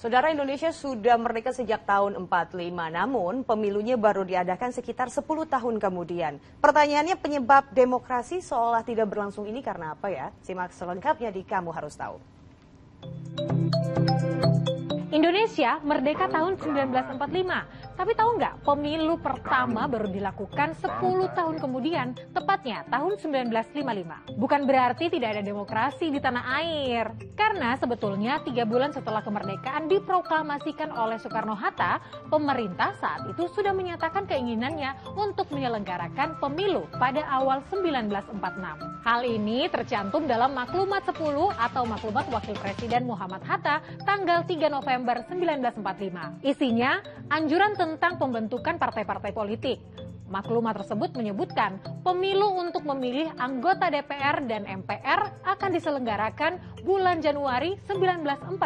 Saudara, Indonesia sudah merdeka sejak tahun 45, namun pemilunya baru diadakan sekitar 10 tahun kemudian. Pertanyaannya, penyebab demokrasi seolah tidak berlangsung ini karena apa ya? Simak selengkapnya di Kamu Harus Tahu. Indonesia merdeka tahun 1945, tapi tahu nggak pemilu pertama baru dilakukan 10 tahun kemudian, tepatnya tahun 1955. Bukan berarti tidak ada demokrasi di tanah air, karena sebetulnya 3 bulan setelah kemerdekaan diproklamasikan oleh Soekarno-Hatta, pemerintah saat itu sudah menyatakan keinginannya untuk menyelenggarakan pemilu pada awal 1946. Hal ini tercantum dalam Maklumat 10 atau Maklumat Wakil Presiden Muhammad Hatta tanggal 3 November 1945. Isinya anjuran tentang pembentukan partai-partai politik. Maklumat tersebut menyebutkan pemilu untuk memilih anggota DPR dan MPR akan diselenggarakan bulan Januari 1946.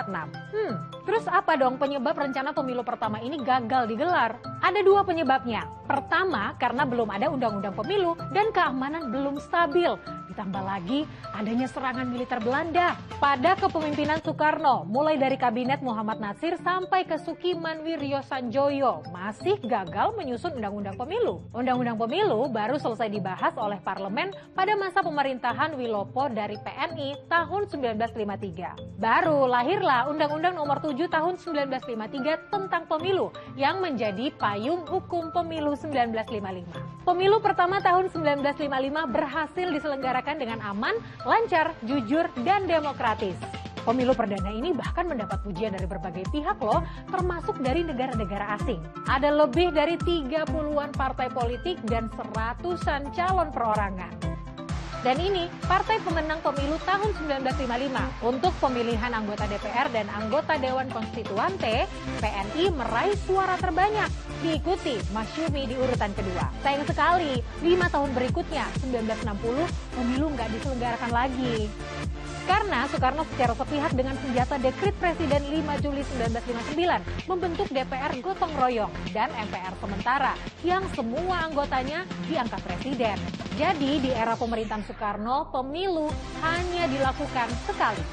Terus apa dong penyebab rencana pemilu pertama ini gagal digelar? Ada 2 penyebabnya. Pertama, karena belum ada undang-undang pemilu dan keamanan belum stabil. Ditambah lagi adanya serangan militer Belanda. Pada kepemimpinan Soekarno, mulai dari kabinet Muhammad Natsir sampai ke Sukiman Wiryo Sanjoyo, masih gagal menyusun undang-undang pemilu. Undang-undang pemilu baru selesai dibahas oleh parlemen pada masa pemerintahan Wilopo dari PNI tahun 1953. Baru lahirlah Undang-Undang Nomor 7 tahun 1953 tentang pemilu yang menjadi payung hukum pemilu 1955. Pemilu pertama tahun 1955 berhasil diselenggarakan dengan aman, lancar, jujur, dan demokratis. Pemilu perdana ini bahkan mendapat pujian dari berbagai pihak loh, termasuk dari negara-negara asing. Ada lebih dari 30-an partai politik dan 100-an calon perorangan. Dan ini partai pemenang pemilu tahun 1955. Untuk pemilihan anggota DPR dan anggota Dewan Konstituante, PNI meraih suara terbanyak. Diikuti Masyumi di urutan kedua. Sayang sekali, 5 tahun berikutnya, 1960, pemilu nggak diselenggarakan lagi. Karena Soekarno secara sepihak dengan senjata dekret Presiden 5 Juli 1959 membentuk DPR gotong royong dan MPR sementara yang semua anggotanya diangkat presiden. Jadi di era pemerintahan Soekarno, pemilu hanya dilakukan sekali.